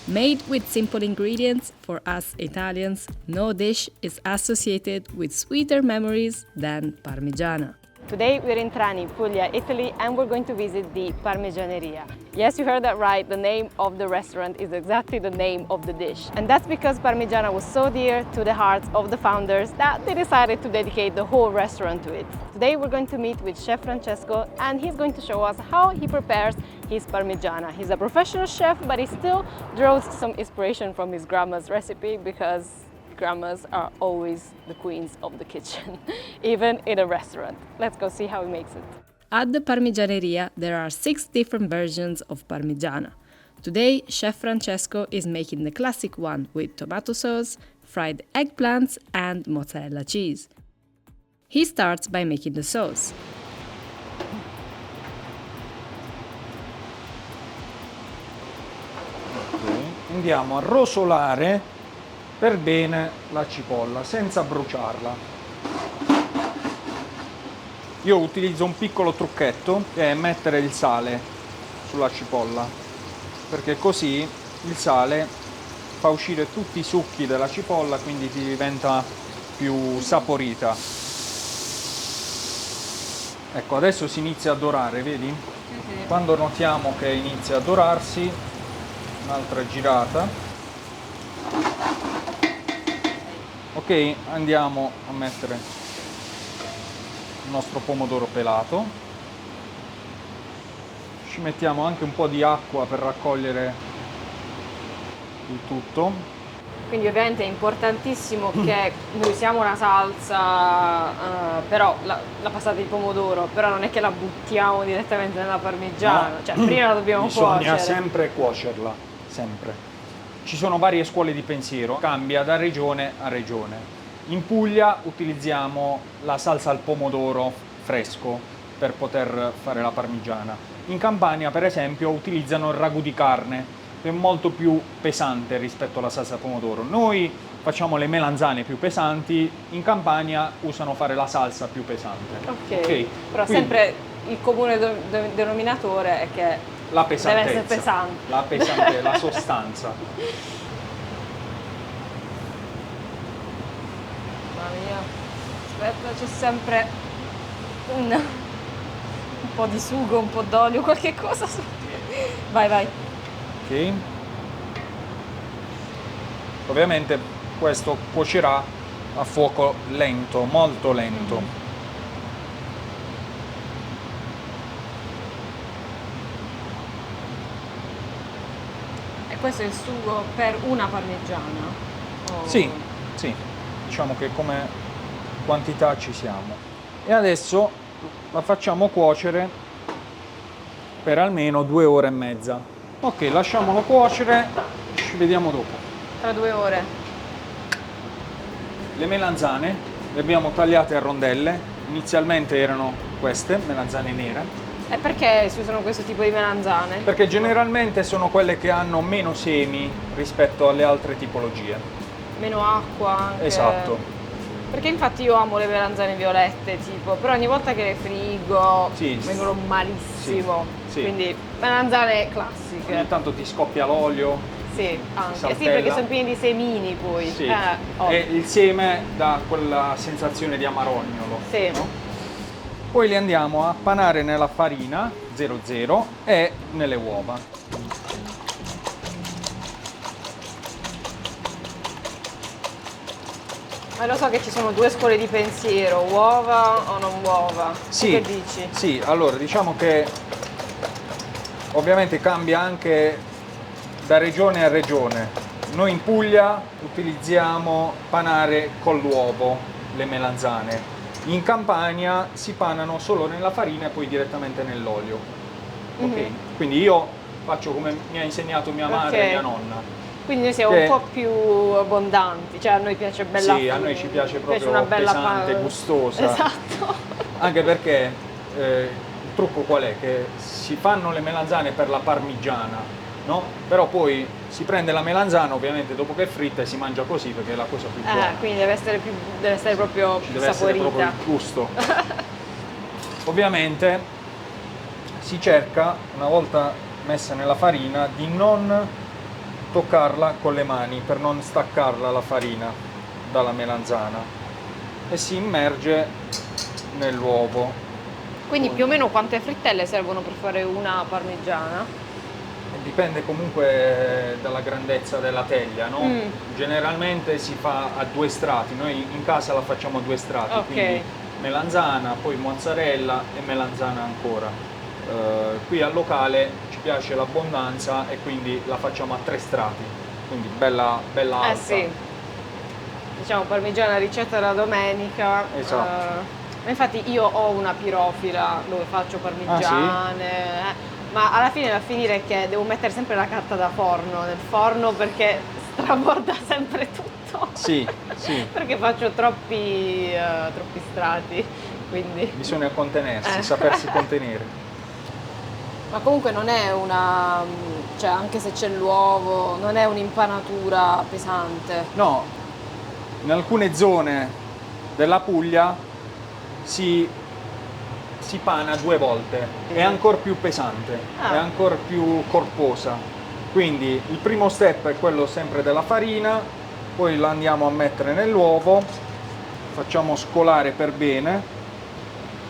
Made with simple ingredients, for us Italians, no dish is associated with sweeter memories than Parmigiana. Today we're in Trani, Puglia, Italy, and we're going to visit the Parmigianeria. Yes, you heard that right, the name of the restaurant is exactly the name of the dish. And that's because Parmigiana was so dear to the hearts of the founders that they decided to dedicate the whole restaurant to it. Today we're going to meet with Chef Francesco, and he's going to show us how he prepares his Parmigiana. He's a professional chef, but he still draws some inspiration from his grandma's recipe because grandmas are always the queens of the kitchen, even in a restaurant. Let's go see how he makes it. At the Parmigianeria, there are 6 different versions of Parmigiana. Today, Chef Francesco is making the classic one with tomato sauce, fried eggplants, and mozzarella cheese. He starts by making the sauce. Andiamo a rosolare per bene la cipolla senza bruciarla. Io utilizzo un piccolo trucchetto che è mettere il sale sulla cipolla, perché così il sale fa uscire tutti i succhi della cipolla, quindi ti diventa più saporita. Ecco, adesso si inizia a dorare, vedi? Quando notiamo che inizia a dorarsi, un'altra girata. Ok, andiamo a mettere il nostro pomodoro pelato. Ci mettiamo anche un po' di acqua per raccogliere il tutto. Quindi ovviamente è importantissimo che noi usiamo una salsa, però la passata di pomodoro, però non è che la buttiamo direttamente nella parmigiana, No. Cioè prima la dobbiamo Bisogna cuocere. sempre cuocerla, sempre. Ci sono varie scuole di pensiero, cambia da regione a regione. In Puglia utilizziamo la salsa al pomodoro fresco per poter fare la parmigiana. In Campania, per esempio, utilizzano il ragù di carne, che è molto più pesante rispetto alla salsa al pomodoro. Noi facciamo le melanzane più pesanti, in Campania usano fare la salsa più pesante. Ok, però quindi, sempre il comune denominatore è che la pesantezza, deve essere pesante. la pesante, la sostanza. Mamma mia, aspetta, c'è sempre un po' di sugo, un po' d'olio, qualche cosa. Vai, vai. Ok. Ovviamente questo cuocerà a fuoco lento, molto lento. Questo è il sugo per una parmigiana? Oh. Sì, sì, diciamo che come quantità ci siamo. E adesso la facciamo cuocere per almeno 2 ore e mezza. Ok, lasciamolo cuocere, ci vediamo dopo. Tra 2 ore. Le melanzane le abbiamo tagliate a rondelle, inizialmente erano queste, melanzane nere. E perché si usano questo tipo di melanzane? Perché generalmente sono quelle che hanno meno semi rispetto alle altre tipologie. Meno acqua anche. Esatto. Perché infatti io amo le melanzane violette, tipo, però ogni volta che le frigo Sì, vengono malissimo. sì. Quindi melanzane classiche. Ogni tanto ti scoppia l'olio. Sì, anche. Sì, saltella. perché sono pieni di semini poi. Sì. Oh. E il seme dà quella sensazione di amarognolo. Sì. No? Poi li andiamo a panare nella farina 00 e nelle uova. Ma lo so che ci sono 2 scuole di pensiero, uova o non uova. Sì, Che dici? sì, allora diciamo che ovviamente cambia anche da regione a regione. Noi in Puglia utilizziamo panare con l'uovo le melanzane. In Campania si panano solo nella farina e poi direttamente nell'olio. Ok? Quindi io faccio come mi ha insegnato mia madre e mia nonna. Quindi noi siamo un po' più abbondanti, cioè a noi piace bella. Sì, a noi ci piace proprio una bella pesante, gustosa. Esatto. Anche perché il trucco qual è? Che si fanno le melanzane per la parmigiana, no? Però poi si prende la melanzana, ovviamente dopo che è fritta, e si mangia così perché è la cosa più buona. Quindi deve essere proprio Ci deve essere saporita. proprio il gusto. Ovviamente si cerca, una volta messa nella farina, di non toccarla con le mani per non staccarla la farina dalla melanzana e si immerge nell'uovo. Quindi più o meno quante frittelle servono per fare una parmigiana? Dipende comunque dalla grandezza della teglia, no? Generalmente si fa a 2 strati, noi in casa la facciamo a 2 strati, Ok. quindi melanzana, poi mozzarella e melanzana ancora. Qui al locale ci piace l'abbondanza e quindi la facciamo a 3 strati, quindi bella alta. Sì, diciamo parmigiana ricetta da domenica. Esatto. Infatti io ho una pirofila dove faccio parmigiane, ma alla fine va a finire che devo mettere sempre la carta da forno nel forno perché straborda sempre tutto. Sì. Perché faccio troppi strati, quindi. Bisogna contenersi, sapersi contenere. Ma comunque non è una, cioè anche se c'è l'uovo, non è un'impanatura pesante. No, in alcune zone della Puglia si pana 2 volte, è ancora più pesante, è ancora più corposa. Quindi il primo step è quello sempre della farina, poi la andiamo a mettere nell'uovo, facciamo scolare per bene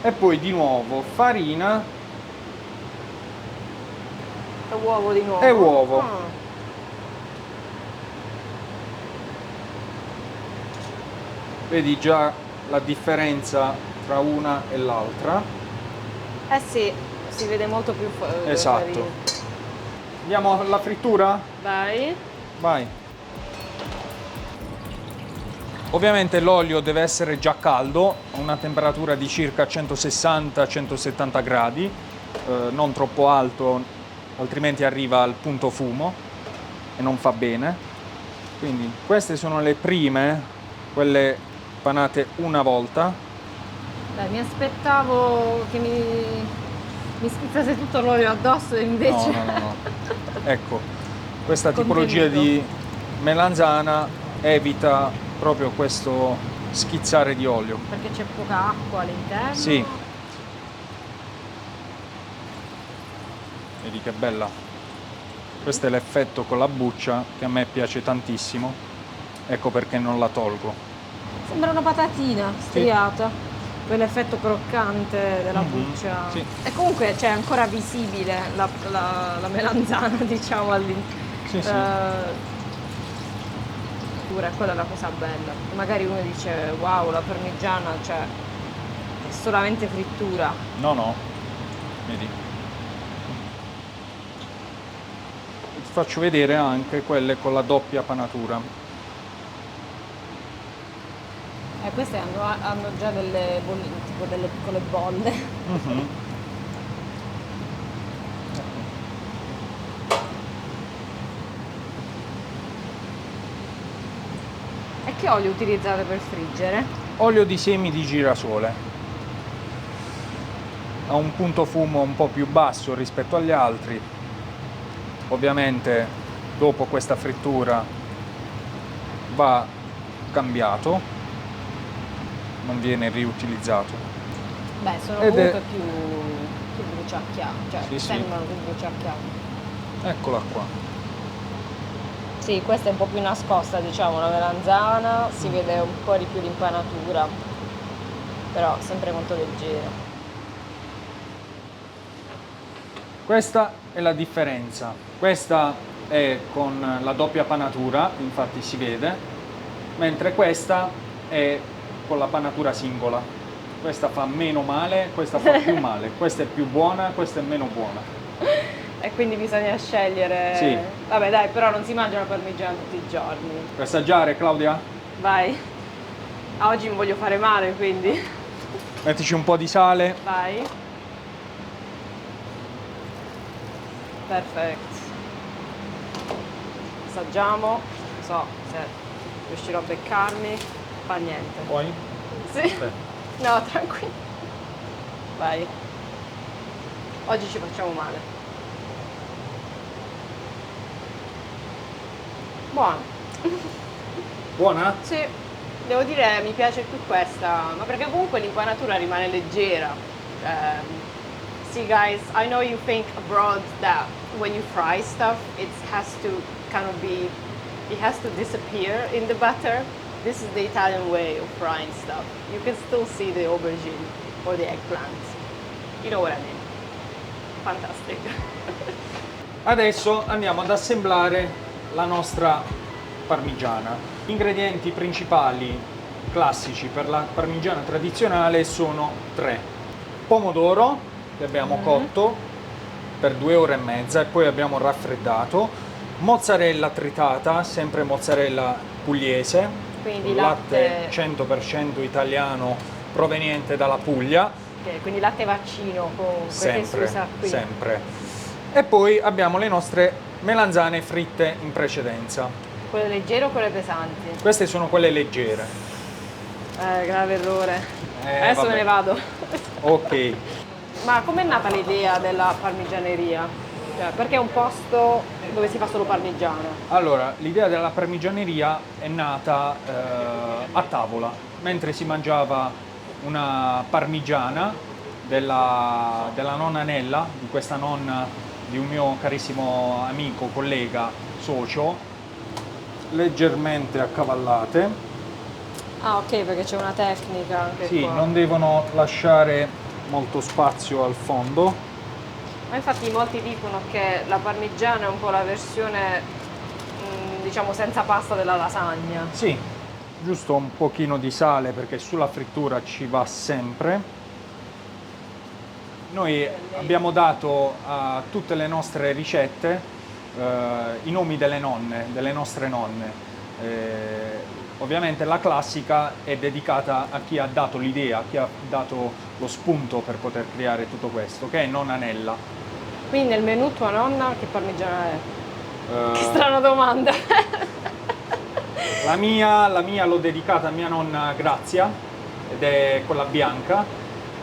e poi di nuovo farina E uovo di nuovo. e uovo. Vedi già la differenza tra una e l'altra. Eh sì, si vede molto più Esatto. farina. Andiamo alla frittura? Vai. Vai. Ovviamente l'olio deve essere già caldo, a una temperatura di circa 160-170 gradi, non troppo alto, altrimenti arriva al punto fumo e non fa bene. Quindi queste sono le prime, quelle panate una volta. Dai, mi aspettavo che mi schizzasse tutto l'olio addosso e invece. No. Ecco, questa Contenuto. tipologia di melanzana evita proprio questo schizzare di olio. Perché c'è poca acqua all'interno. Sì. Vedi che bella. Questo è l'effetto con la buccia che a me piace tantissimo. Ecco perché non la tolgo. Sembra una patatina striata. Quell'effetto croccante della buccia. Sì. E comunque c'è ancora visibile la melanzana, diciamo, all'interno. Sì. Pure quella è la cosa bella. Magari uno dice wow, la parmigiana, cioè è solamente frittura. No. Vedi. Ti faccio vedere anche quelle con la doppia panatura. Queste hanno già delle tipo delle piccole bolle. E che olio utilizzate per friggere? Olio di semi di girasole. Ha un punto fumo un po' più basso rispetto agli altri. Ovviamente dopo questa frittura va cambiato, non viene riutilizzato. Beh, sono Ed comunque più bruciacchiati, cioè Sì. sembrano più bruciacchiati. Eccola qua. Sì, questa è un po' più nascosta, diciamo, la melanzana, si vede un po' di più l'impanatura, però sempre molto leggera. Questa è la differenza. Questa è con la doppia panatura, infatti si vede, mentre questa è con la panatura singola. Questa fa meno male, questa fa più male. Questa è più buona, questa è meno buona. E quindi bisogna scegliere. Sì. Vabbè, dai, però non si mangia la parmigiana tutti i giorni. Vuoi assaggiare, Claudia? Vai. A oggi mi voglio fare male, quindi. Mettici un po' di sale. Vai. Perfetto. Assaggiamo. Non so se riuscirò a beccarmi. Fa niente. Vuoi? Sì. Aspetta. No, tranquillo. Vai. Oggi ci facciamo male. Buono. Buona? Sì, devo dire mi piace più questa, ma perché comunque l'impanatura rimane leggera. See guys, I know you think abroad that when you fry stuff it has to kind of be, it has to disappear in the butter. This is the Italian way of frying stuff. You can still see the aubergine or the eggplant. You know what I mean? Fantastic. Adesso andiamo ad assemblare la nostra parmigiana. Gli ingredienti principali classici per la parmigiana tradizionale sono 3. Pomodoro, che abbiamo cotto per 2 ore e mezza e poi abbiamo raffreddato. Mozzarella tritata, sempre mozzarella pugliese. Quindi latte 100% italiano proveniente dalla Puglia. Okay, quindi latte vaccino comunque Sempre, che si usa qui. sempre. E poi abbiamo le nostre melanzane fritte in precedenza. Quelle leggere o quelle pesanti? Queste sono quelle leggere. Grave errore. Adesso vabbè. me ne vado. Ok. Ma com'è nata l'idea della parmigianeria? Cioè, perché è un posto dove si fa solo parmigiano? Allora, l'idea della parmigianeria è nata a tavola, mentre si mangiava una parmigiana della nonna Nella, di questa nonna di un mio carissimo amico, collega, socio, leggermente accavallate. Ah, ok, perché c'è una tecnica anche Sì, qua. non devono lasciare molto spazio al fondo. Ma infatti molti dicono che la parmigiana è un po' la versione, diciamo, senza pasta della lasagna. Sì, giusto un pochino di sale perché sulla frittura ci va sempre. Noi abbiamo dato a tutte le nostre ricette i nomi delle nonne, delle nostre nonne. Ovviamente la classica è dedicata a chi ha dato l'idea, a chi ha dato lo spunto per poter creare tutto questo, che è nonna Nella. Quindi nel menù tua nonna che parmigiana è? Che Eh, strana domanda. la mia l'ho dedicata a mia nonna Grazia ed è quella bianca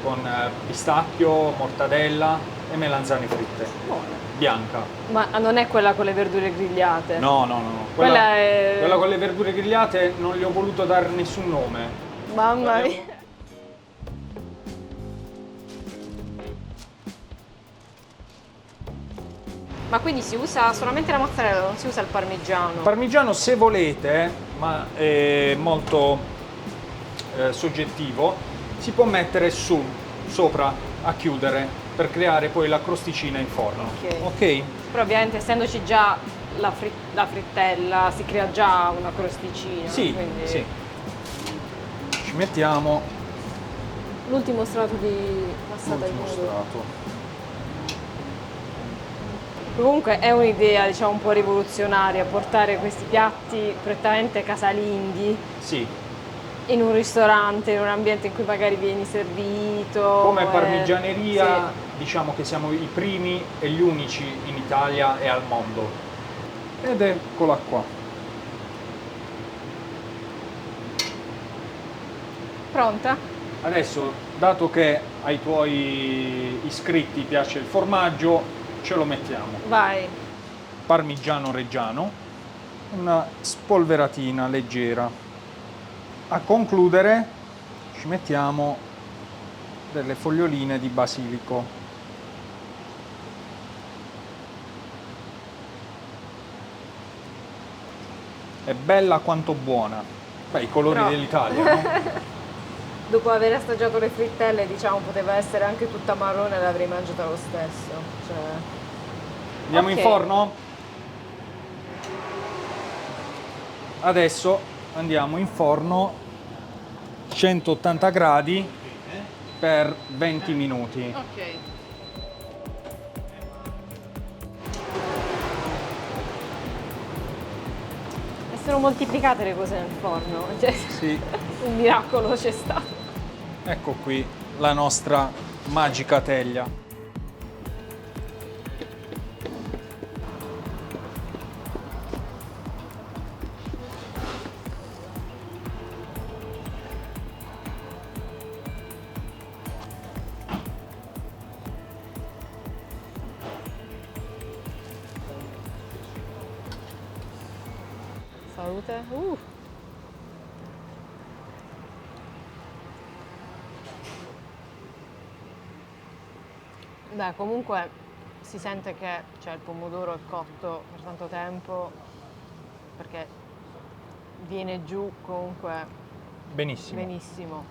con pistacchio, mortadella e melanzane fritte. Buona. Bianca. Ma non è quella con le verdure grigliate? No. Quella è... Quella con le verdure grigliate non gli ho voluto dare nessun nome. Mamma mia. Ma quindi si usa solamente la mozzarella, non si usa il parmigiano? Parmigiano se volete, ma è molto soggettivo, si può mettere sopra a chiudere per creare poi la crosticina in forno. Ok? Però ovviamente essendoci già la frittella si crea già una crosticina. Sì, quindi... sì. Ci mettiamo L'ultimo strato di passata di l'ultimo pomodoro. strato. Comunque è un'idea, diciamo, un po' rivoluzionaria portare questi piatti prettamente casalinghi Sì, in un ristorante, in un ambiente in cui magari vieni servito. come parmigianeria sì. diciamo che siamo i primi e gli unici in Italia e al mondo. Ed eccola qua. Pronta? Adesso, dato che ai tuoi iscritti piace il formaggio, ce lo mettiamo. Vai. Parmigiano reggiano, una spolveratina leggera. A concludere ci mettiamo delle foglioline di basilico. È bella quanto buona. Beh, i colori Però- dell'Italia, no? Dopo aver assaggiato le frittelle, diciamo, poteva essere anche tutta marrone e l'avrei mangiata lo stesso. Cioè... Andiamo in Ok. forno? Adesso andiamo in forno 180 gradi per 20 minuti. Ok. E sono moltiplicate le cose nel forno. Cioè, Sì, un miracolo c'è stato. ecco qui la nostra magica teglia. Salute. Beh, comunque si sente che il pomodoro è cotto per tanto tempo perché viene giù comunque benissimo.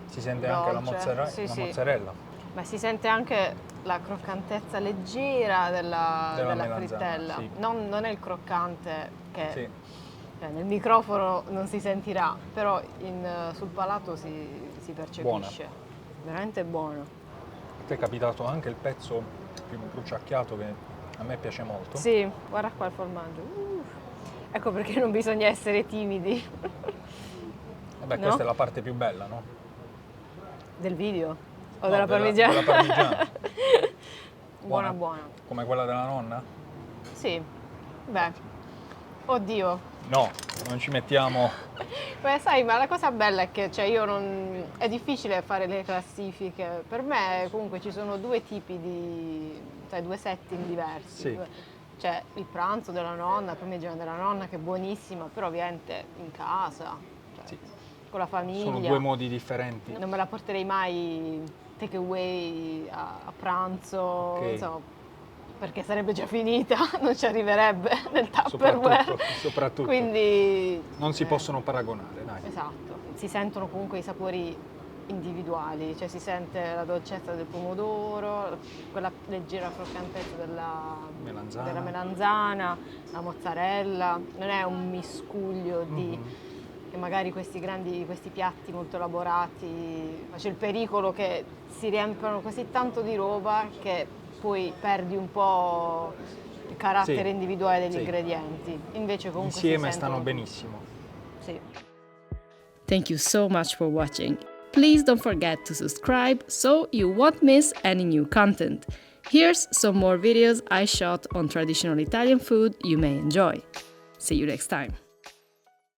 Si sente anche la Sì, sì. mozzarella. Ma si sente anche la croccantezza leggera della melanzana, frittella. sì. Non è il croccante che Sì. cioè, nel microfono non si sentirà, però sul palato si percepisce. Buona. Veramente buono. A te è capitato anche il pezzo più bruciacchiato che a me piace molto? Sì, guarda qua il formaggio. Ecco perché non bisogna essere timidi. Vabbè, No? questa è la parte più bella, no? Del video? O No, della parmigiana? della parmigiana. Buona, buona. Come quella della nonna? Sì. Beh. Oddio. No, non ci mettiamo... Beh, sai, ma la cosa bella è che è difficile fare le classifiche. Per me comunque ci sono due tipi due setting diversi. Sì. C'è il pranzo della nonna, la parmigiana della nonna che è buonissima, però ovviamente in casa, cioè, Sì. con la famiglia. Sono due modi differenti. Non me la porterei mai take away a pranzo, Ok. insomma, perché sarebbe già finita, non ci arriverebbe nel Tupperware. Soprattutto. Quindi Non si possono paragonare, dai. esatto, si sentono comunque i sapori individuali, cioè si sente la dolcezza del pomodoro, quella leggera croccantezza della melanzana, la mozzarella, non è un miscuglio di che magari questi piatti molto elaborati, c'è il pericolo che si riempiono così tanto di roba che poi perdi un po' il carattere individuale degli ingredienti. Invece comunque insieme stanno benissimo. Sì. Thank you so much for watching. Please don't forget to subscribe so you won't miss any new content. Here's some more videos I shot on traditional Italian food you may enjoy. See you next time.